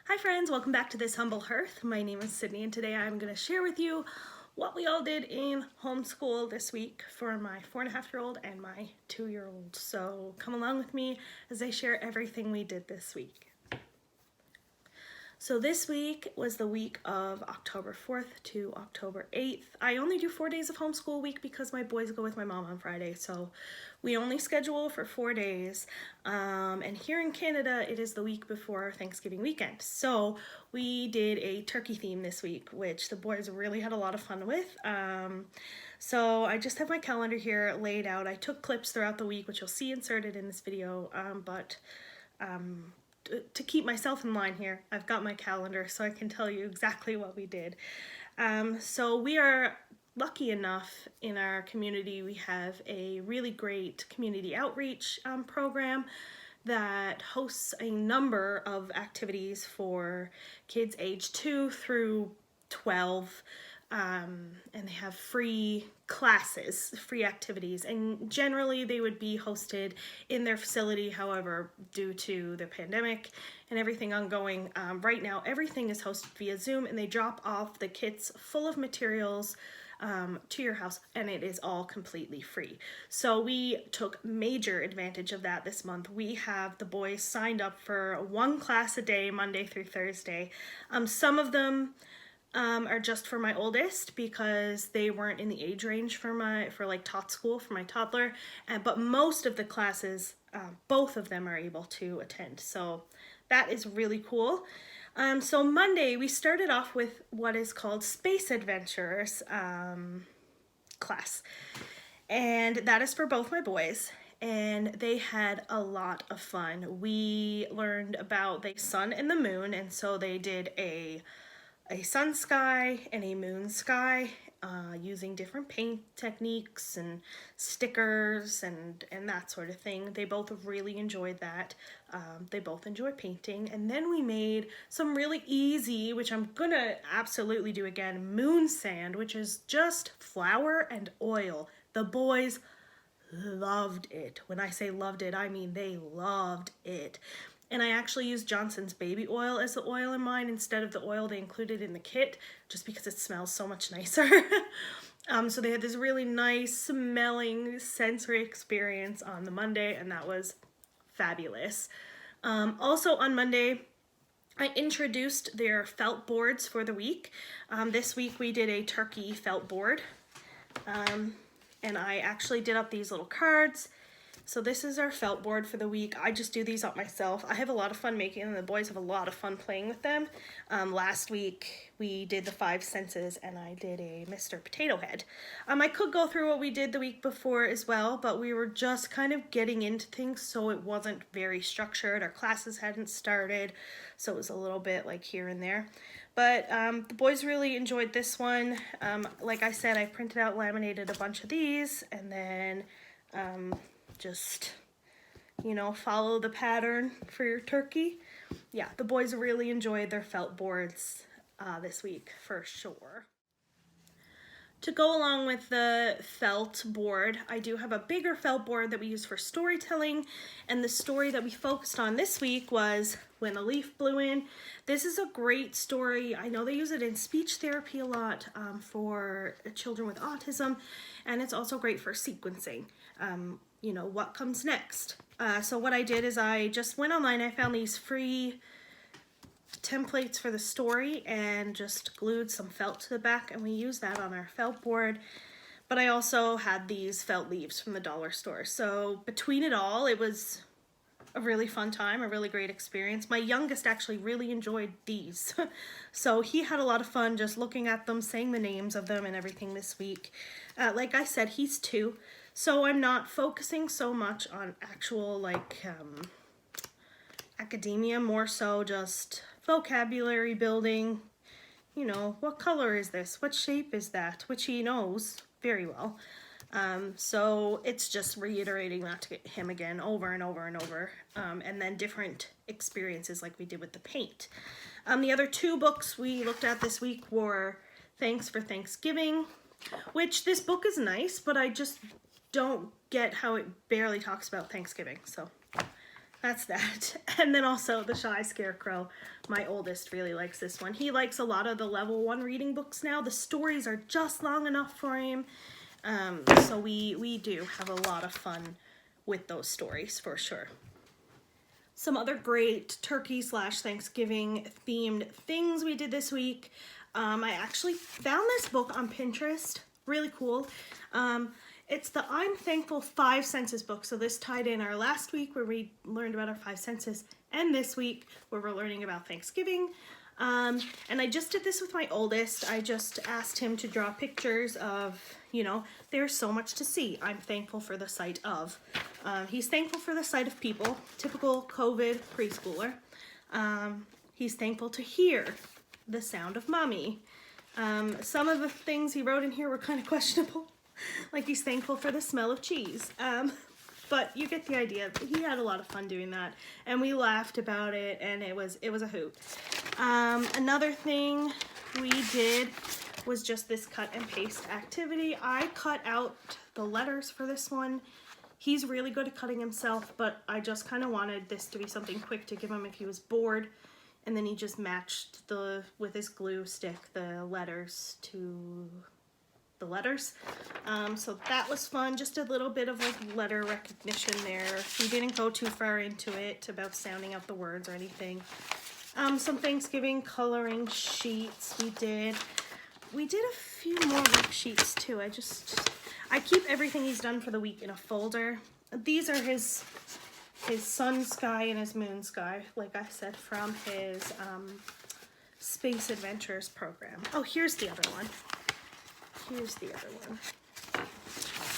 Hi friends, welcome back to this humble hearth. My name is Sydney and today I'm going to share with you what we all did in homeschool this week for my 4.5-year-old and my 2-year-old. So come along with me as I share everything we did this week. So this week was the week of October 4th to October 8th. I only do 4 days of homeschool week because my boys go with my mom on Friday. So we only schedule for 4 days. And here in Canada, it is the week before Thanksgiving weekend. So we did a turkey theme this week, which the boys really had a lot of fun with. So I just have my calendar here laid out. I took clips throughout the week, which you'll see inserted in this video, to keep myself in line here, I've got my calendar so I can tell you exactly what we did. So we are lucky enough in our community, we have a really great community outreach program that hosts a number of activities for kids age 2 through 12. And they have free classes, free activities, and generally they would be hosted in their facility. However, due to the pandemic and everything ongoing, right now everything is hosted via Zoom, and they drop off the kits full of materials to your house, and it is all completely free. So we took major advantage of that this month. We have the boys signed up for one class a day, Monday through Thursday. Some of them are just for my oldest because they weren't in the age range for like Tot-School for my toddler, but most of the classes, both of them are able to attend. So that is really cool. So Monday we started off with what is called Space Adventures class, and that is for both my boys. And they had a lot of fun. We learned about the sun and the moon, and so they did a sun sky and a moon sky using different paint techniques and stickers and that sort of thing. They both really enjoyed that. They both enjoy painting. And then we made some really easy, which I'm gonna absolutely do again, moon sand, which is just flour and oil. The boys loved it. When I say loved it, I mean they loved it. And I actually used Johnson's baby oil as the oil in mine instead of the oil they included in the kit, just because it smells so much nicer. So they had this really nice smelling sensory experience on the Monday, and that was fabulous. Also on Monday, I introduced their felt boards for the week. This week we did a turkey felt board, and I actually did up these little cards. So this is our felt board for the week. I just do these up myself. I have a lot of fun making them. The boys have a lot of fun playing with them. Last week we did the 5 senses and I did a Mr. Potato Head. I could go through what we did the week before as well, but we were just kind of getting into things, so it wasn't very structured. Our classes hadn't started, so it was a little bit like here and there. But the boys really enjoyed this one. Like I said, I printed out, laminated a bunch of these, and then just, follow the pattern for your turkey. Yeah, the boys really enjoyed their felt boards this week for sure. To go along with the felt board, I do have a bigger felt board that we use for storytelling, and the story that we focused on this week was When a Leaf Blew In. This is a great story. I know they use it in speech therapy a lot for children with autism, and it's also great for sequencing. What comes next. So what I did is I just went online, I found these free templates for the story and just glued some felt to the back, and we used that on our felt board. But I also had these felt leaves from the dollar store. So between it all, it was a really fun time, a really great experience. My youngest actually really enjoyed these. So he had a lot of fun just looking at them, saying the names of them and everything this week. Like I said, he's 2. So I'm not focusing so much on actual academia, more so just vocabulary building. What color is this? What shape is that? Which he knows very well. So it's just reiterating that to him again over and over and over. And then different experiences like we did with the paint. The other 2 books we looked at this week were Thanks for Thanksgiving, which this book is nice, but I just don't get how it barely talks about Thanksgiving. So that's that. And then also the Shy Scarecrow. My oldest really likes this one. He likes a lot of the level 1 reading books now. The stories are just long enough for him. So we do have a lot of fun with those stories for sure. Some other great turkey/Thanksgiving themed things we did this week. I actually found this book on Pinterest. Really cool. It's the I'm Thankful 5 Senses book. So this tied in our last week where we learned about our 5 senses, and this week where we're learning about Thanksgiving. And I just did this with my oldest. I just asked him to draw pictures of, you know, there's so much to see. I'm thankful for the sight of. He's thankful for the sight of people, typical COVID preschooler. He's thankful to hear the sound of mommy. Some of the things he wrote in here were kind of questionable. Like he's thankful for the smell of cheese. But you get the idea. He had a lot of fun doing that, and we laughed about it, and it was a hoot. Another thing we did was just this cut and paste activity. I cut out the letters for this one. He's really good at cutting himself, but I just kind of wanted this to be something quick to give him if he was bored. And then he just matched with his glue stick the letters to the letters. So that was fun. Just a little bit of like letter recognition there. We didn't go too far into it about sounding out the words or anything. Some Thanksgiving coloring sheets we did. We did a few more worksheets too. I keep everything he's done for the week in a folder. These are his sun sky and his moon sky, like I said, from his Space Adventures program. Oh, here's the other one.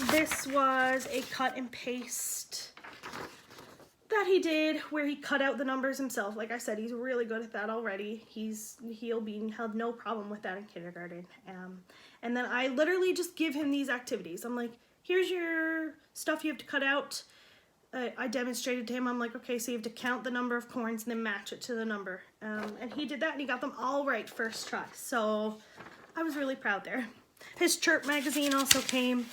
This was a cut and paste that he did where he cut out the numbers himself. Like I said, he's really good at that already. He'll have no problem with that in kindergarten. And then I literally just give him these activities. I'm like, here's your stuff you have to cut out. I demonstrated to him. I'm like, okay, so you have to count the number of corns and then match it to the number. And he did that, and he got them all right first try. So I was really proud there. His Chirp magazine also came,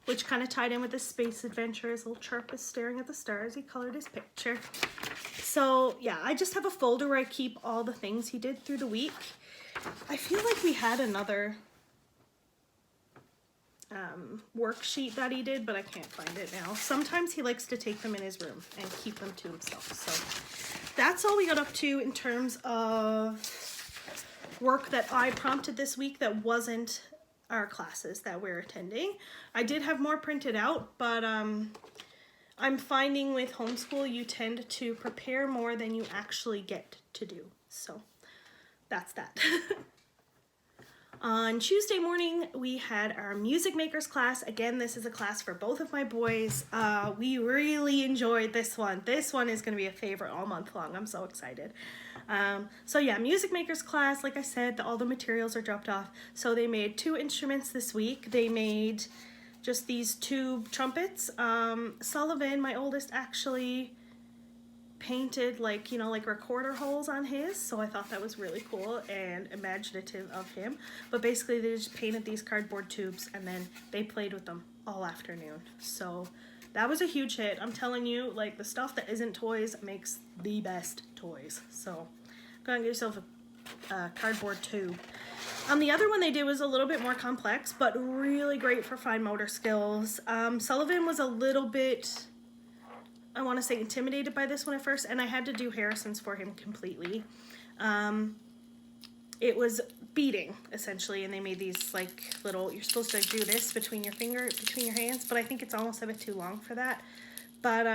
which kind of tied in with his Space Adventures. Little Chirp is staring at the stars. He colored his picture. So yeah, I just have a folder where I keep all the things he did through the week. I feel like we had another worksheet that he did, but I can't find it now. Sometimes he likes to take them in his room and keep them to himself. So that's all we got up to in terms of work that I prompted this week that wasn't our classes that we're attending. I did have more printed out, but I'm finding with homeschool you tend to prepare more than you actually get to do. So that's that. On Tuesday morning, we had our music makers class. Again, this is a class for both of my boys. We really enjoyed this one. This one is going to be a favorite all month long. I'm so excited. So yeah, music makers class, like I said, all the materials are dropped off. So they made 2 instruments this week. They made just these tube trumpets. Sullivan, my oldest, actually painted like recorder holes on his, so I thought that was really cool and imaginative of him. But basically they just painted these cardboard tubes and then they played with them all afternoon. So that was a huge hit. I'm telling you, like, the stuff that isn't toys makes the best toys. So go and get yourself a cardboard tube. The other one they did was a little bit more complex, but really great for fine motor skills. Sullivan was a little bit, I want to say, intimidated by this one at first, and I had to do Harrison's for him completely. It was beading, essentially, and they made these, like, little, you're supposed to do this between your hands, but I think it's almost a bit too long for that. But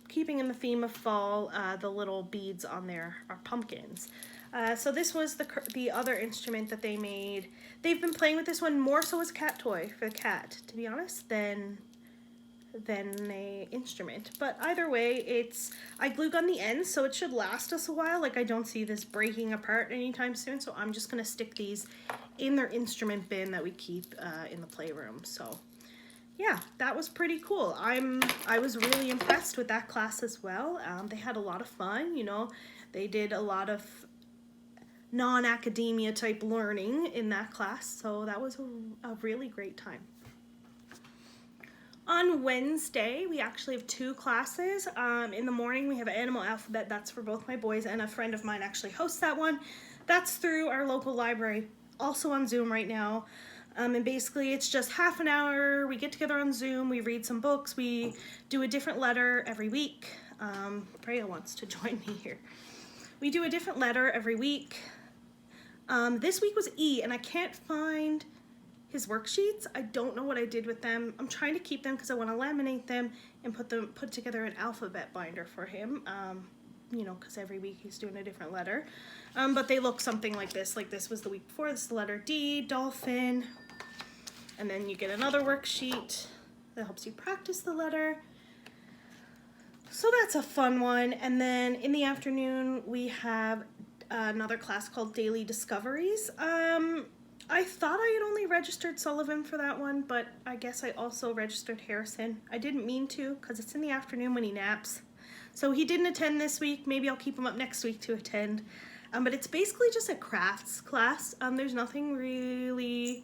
keeping in the theme of fall, the little beads on there are pumpkins. So this was the other instrument that they made. They've been playing with this one more so as a cat toy for the cat, to be honest, than a instrument. But either way, I glue gun the ends, so it should last us a while. Like, I don't see this breaking apart anytime soon, so I'm just gonna stick these in their instrument bin that we keep in the playroom. So yeah, that was pretty cool. I was really impressed with that class as well. They had a lot of fun, you know. They did a lot of non-academia type learning in that class, so that was a really great time. On Wednesday, we actually have two classes. In the morning, we have animal alphabet. That's for both my boys, and a friend of mine actually hosts that one. That's through our local library, also on Zoom right now. And basically, it's just half an hour. We get together on Zoom. We read some books. We do a different letter every week. Freya wants to join me here. We do a different letter every week. This week was E, and I can't find his worksheets. I don't know what I did with them. I'm trying to keep them because I want to laminate them and put together an alphabet binder for him. You know, because every week he's doing a different letter. But they look something like this. Like this was the week before. This is the letter D, dolphin. And then you get another worksheet that helps you practice the letter. So that's a fun one. And then in the afternoon we have another class called Daily Discoveries. I thought I had only registered Sullivan for that one, but I guess I also registered Harrison. I didn't mean to because it's in the afternoon when he naps. So he didn't attend this week. Maybe I'll keep him up next week to attend. But it's basically just a crafts class. There's nothing really,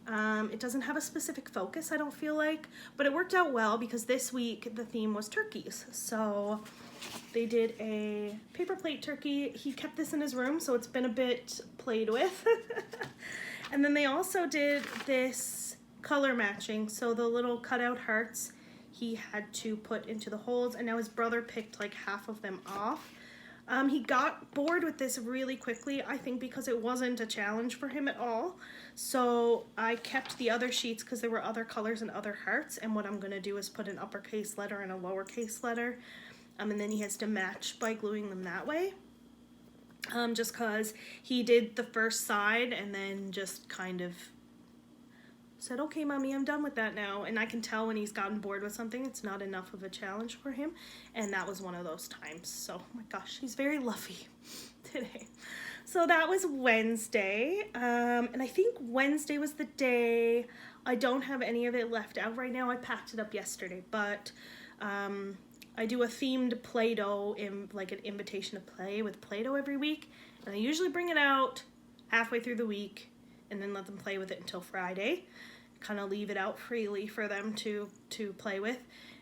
it doesn't have a specific focus, I don't feel like. But it worked out well because this week the theme was turkeys. So they did a paper plate turkey. He kept this in his room, so it's been a bit played with. And then they also did this color matching. So the little cutout hearts he had to put into the holes, and now his brother picked like half of them off. He got bored with this really quickly, I think because it wasn't a challenge for him at all. So I kept the other sheets because there were other colors and other hearts, and what I'm going to do is put an uppercase letter and a lowercase letter, and then he has to match by gluing them that way. Just because he did the first side and then just kind of said, okay, mommy, I'm done with that now. And I can tell when he's gotten bored with something, it's not enough of a challenge for him. And that was one of those times. So, oh my gosh, he's very lovey today. So that was Wednesday. And I think Wednesday was the day. I don't have any of it left out right now. I packed it up yesterday, but I do a themed Play-Doh, like an invitation to play with Play-Doh every week. And I usually bring it out halfway through the week and then let them play with it until Friday. Kind of leave it out freely for them to play with.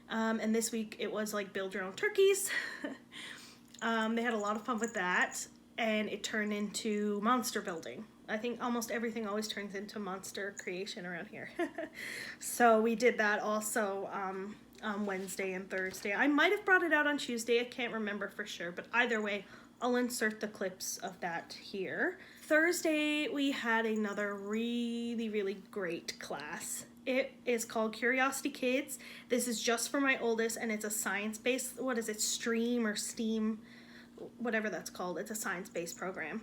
And this week it was like build your own turkeys. They had a lot of fun with that, and it turned into monster building. I think almost everything always turns into monster creation around here. So we did that also on Wednesday and Thursday. I might have brought it out on Tuesday. I can't remember for sure, but either way, I'll insert the clips of that here. Thursday, we had another really, really great class. It is called Curiosity Kids. This is just for my oldest, and it's a science-based, what is it, stream or STEAM, whatever that's called. It's a science-based program.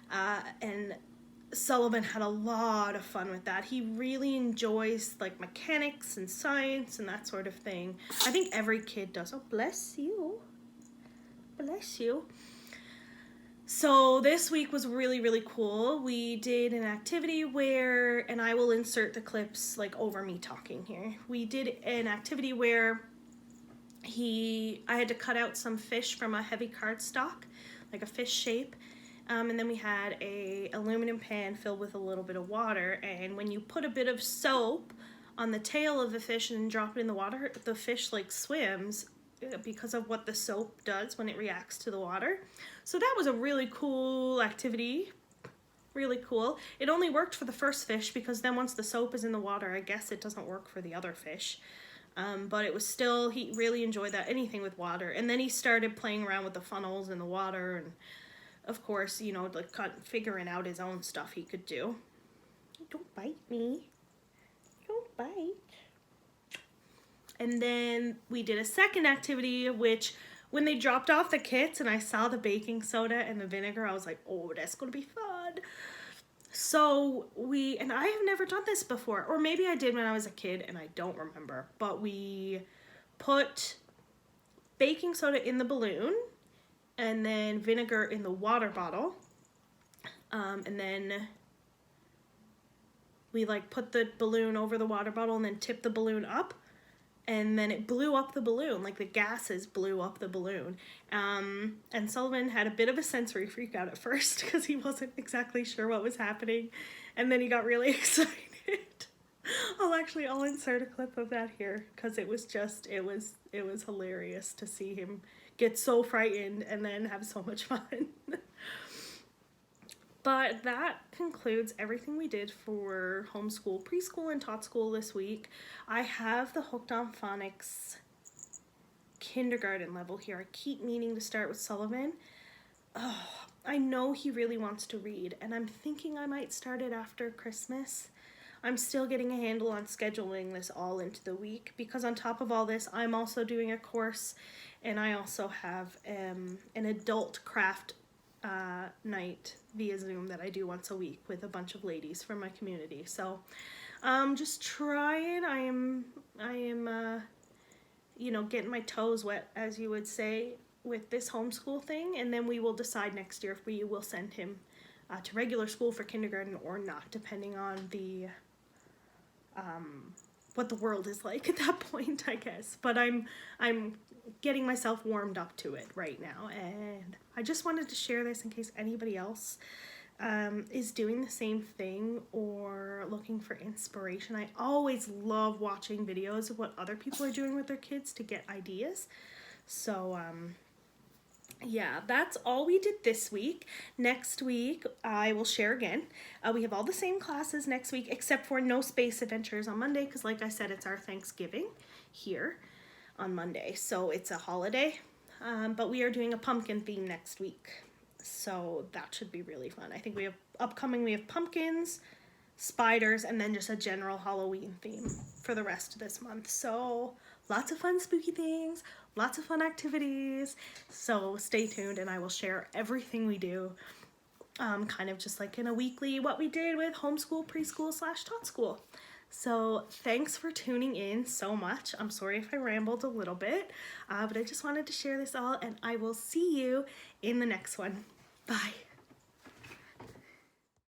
And Sullivan had a lot of fun with that. He really enjoys like mechanics and science and that sort of thing. I think every kid does. Oh, bless you. Bless you. So this week was really, really cool. We did an activity where, and I will insert the clips like over me talking here. We did an activity where I had to cut out some fish from a heavy cardstock, like a fish shape. And then we had a aluminum pan filled with a little bit of water, and when you put a bit of soap on the tail of the fish and drop it in the water, the fish like swims because of what the soap does when it reacts to the water. So that was a really cool activity. Really cool. It only worked for the first fish because then once the soap is in the water, I guess it doesn't work for the other fish. But it was still, he really enjoyed that, anything with water. And then he started playing around with the funnels in the water, and of course, you know, like figuring out his own stuff he could do. Don't bite me. Don't bite. And then we did a second activity, which when they dropped off the kits and I saw the baking soda and the vinegar, I was like, oh, that's going to be fun. So and I have never done this before, or maybe I did when I was a kid and I don't remember, but we put baking soda in the balloon and then vinegar in the water bottle, and then we like put the balloon over the water bottle and then tip the balloon up, and then it blew up the balloon, like the gases blew up the balloon. And Sullivan had a bit of a sensory freak out at first because he wasn't exactly sure what was happening, and then he got really excited. I'll insert a clip of that here because it was hilarious to see him get so frightened and then have so much fun. But that concludes everything we did for homeschool, preschool, and Tot-School this week. I have the Hooked on Phonics kindergarten level here. I keep meaning to start with Sullivan. Oh, I know he really wants to read, and I'm thinking I might start it after Christmas. I'm still getting a handle on scheduling this all into the week because on top of all this, I'm also doing a course, and I also have an adult craft night via Zoom that I do once a week with a bunch of ladies from my community. So just trying. I am getting my toes wet, as you would say, with this homeschool thing, and then we will decide next year if we will send him to regular school for kindergarten or not, depending on the what the world is like at that point, I guess. But I'm getting myself warmed up to it right now, and I just wanted to share this in case anybody else is doing the same thing or looking for inspiration. I always love watching videos of what other people are doing with their kids to get ideas. So yeah, that's all we did this week. Next week, I will share again. We have all the same classes next week, except for no space adventures on Monday, because like I said, it's our Thanksgiving here on Monday. So it's a holiday, but we are doing a pumpkin theme next week. So that should be really fun. I think we have pumpkins, spiders, and then just a general Halloween theme for the rest of this month. So lots of fun spooky things, lots of fun activities. So stay tuned and I will share everything we do, kind of just like in a weekly what we did with homeschool, preschool / Tot-School. So thanks for tuning in so much. I'm sorry if I rambled a little bit, but I just wanted to share this all, and I will see you in the next one. Bye.